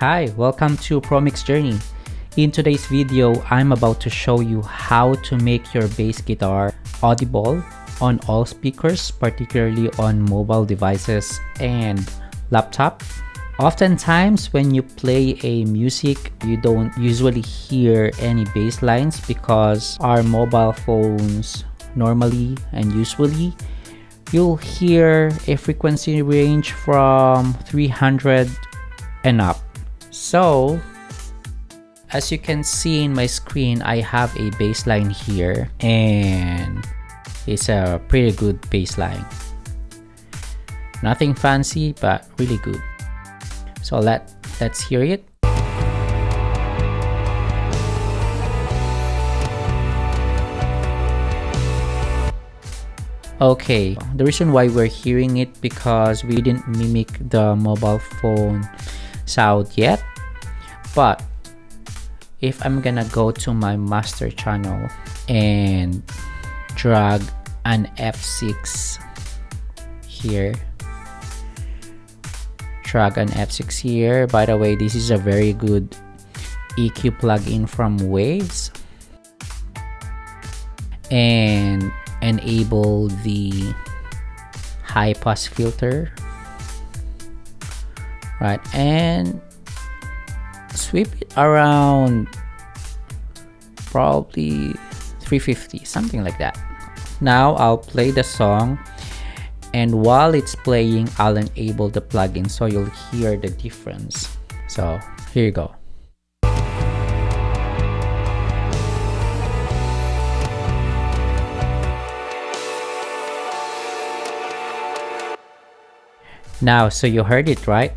Hi, welcome to ProMix Journey. In today's video, I'm about to show you how to make your bass guitar audible on all speakers, particularly on mobile devices and laptop. Oftentimes, when you play a music, you don't usually hear any bass lines because our mobile phones normally and usually you'll hear a frequency range from 300 and up. So as you can see in my screen, I have a bass line here and it's a pretty good bass line. Nothing fancy, but really good. So let's hear it. Okay, the reason why we're hearing it because we didn't mimic the mobile phone sound yet. But if I'm gonna go to my master channel and drag an F6 here, by the way, this is a very good EQ plugin from Waves, and enable the high pass filter, right, and sweep it around probably 350, something like that. Now I'll play the song, and while it's playing, I'll enable the plugin so you'll hear the difference. So here you go. Now, so you heard it, right?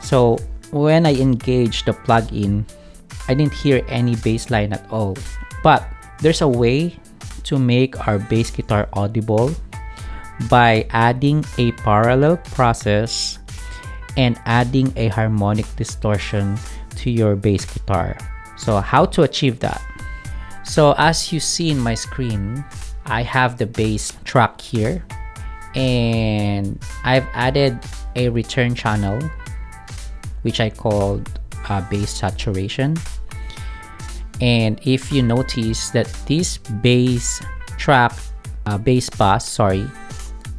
So when I engaged the plugin, I didn't hear any bass line at all. But there's a way to make our bass guitar audible by adding a parallel process and adding a harmonic distortion to your bass guitar. So how to achieve that? So as you see in my screen, I have the bass track here, and I've added a return channel which I called bass saturation. And if you notice that this bass track, bass bus,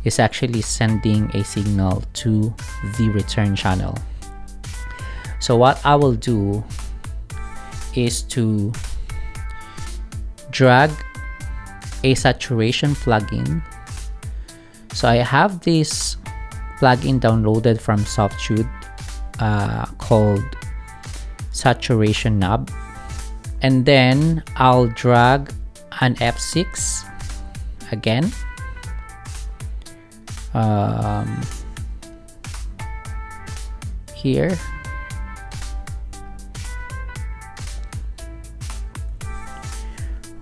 is actually sending a signal to the return channel. So what I will do is to drag a saturation plugin. So I have this plugin downloaded from Softube called Saturation Knob, and then I'll drag an F6 again, here,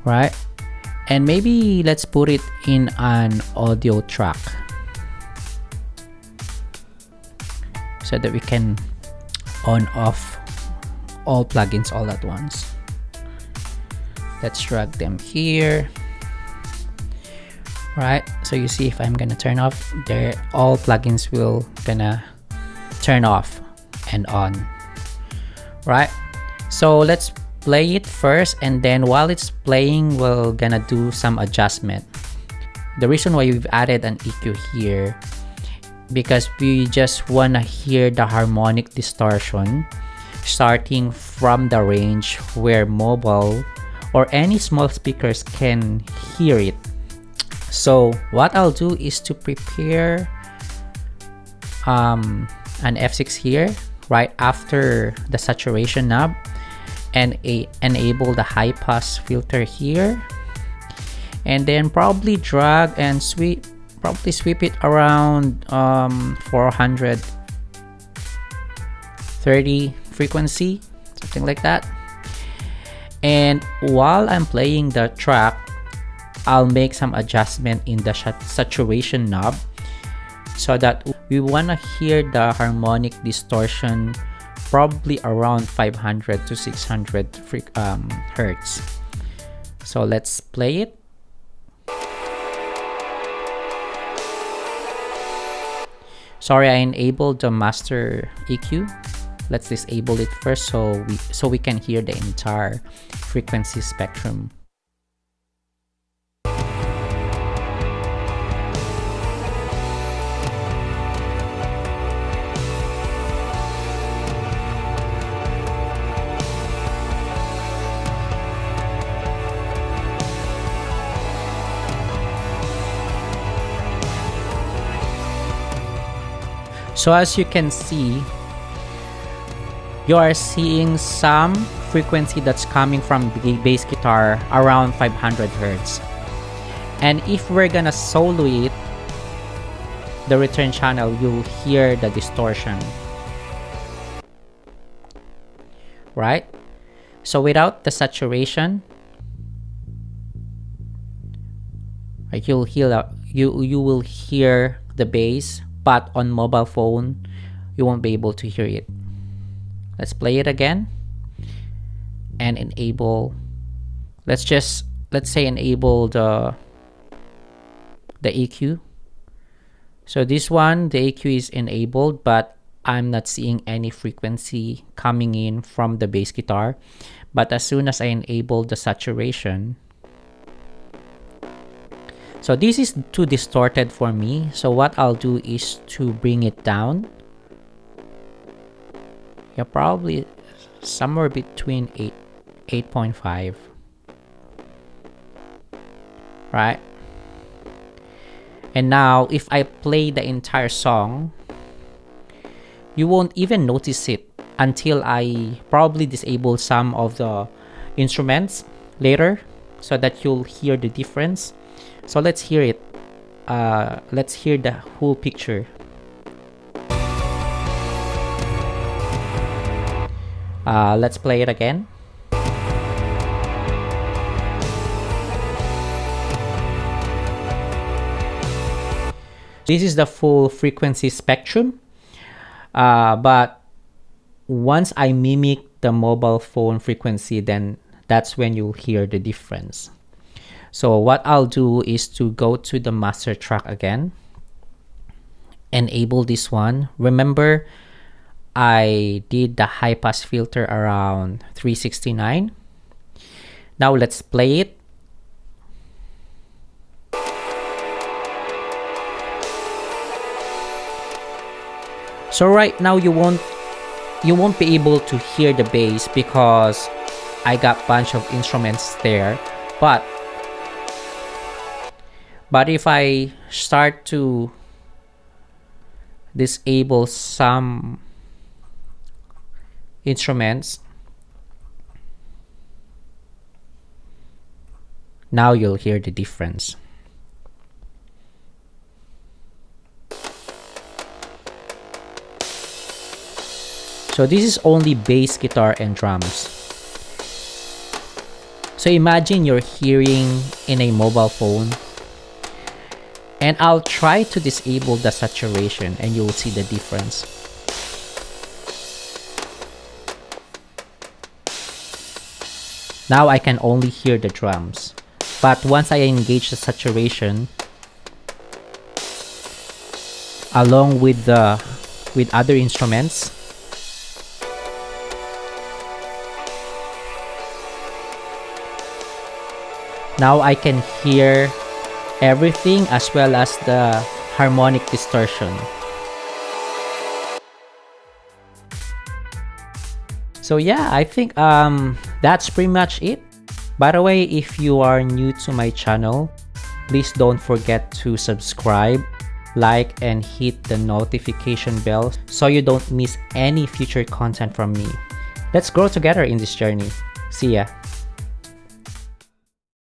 right, and maybe let's put it in an audio track so that we can on off all plugins all at once. Let's drag them here, right? So you see, if I'm gonna turn off there, all plugins will gonna turn off and on, right? So let's play it first, and then while it's playing, we're gonna do some adjustment. The reason why we've added an EQ here, because we just want to hear the harmonic distortion starting from the range where mobile or any small speakers can hear it. So what I'll do is to prepare an F6 here right after the saturation knob, and enable the high pass filter here, and then probably drag and sweep it around 430 frequency, something like that. And while I'm playing the track, I'll make some adjustment in the saturation knob so that we want to hear the harmonic distortion probably around 500 to 600 hertz. So let's play it. Sorry, I enabled the master EQ let's disable it first so we can hear the entire frequency spectrum. So as you can see, you are seeing some frequency that's coming from the bass guitar around 500 Hz. And if we're gonna solo it, the return channel, you'll hear the distortion. Right? So without the saturation, like you will hear the bass, but on mobile phone, you won't be able to hear it. Let's play it again and enable. Let's say enable the EQ. So this one, the EQ is enabled, but I'm not seeing any frequency coming in from the bass guitar. But as soon as I enable the saturation, so this is too distorted for me. So what I'll do is to bring it down. Yeah, probably somewhere between 8.5. Right? And now if I play the entire song, you won't even notice it until I probably disable some of the instruments later so that you'll hear the difference. So let's hear it. Let's hear the whole picture. Let's play it again. This is the full frequency spectrum. But once I mimic the mobile phone frequency, then that's when you'll hear the difference. So what I'll do is to go to the master track again, enable this one. Remember, I did the high pass filter around 369. Now let's play it. So right now you won't be able to hear the bass because I got a bunch of instruments there. But if I start to disable some instruments, now you'll hear the difference. So this is only bass guitar and drums. So imagine you're hearing in a mobile phone, and I'll try to disable the saturation and you'll see the difference. Now I can only hear the drums, but once I engage the saturation along with other instruments, now I can hear everything as well as the harmonic distortion. So yeah, I think that's pretty much it. By the way, if you are new to my channel, please don't forget to subscribe, like, and hit the notification bell so you don't miss any future content from me. Let's grow together in this journey. See ya!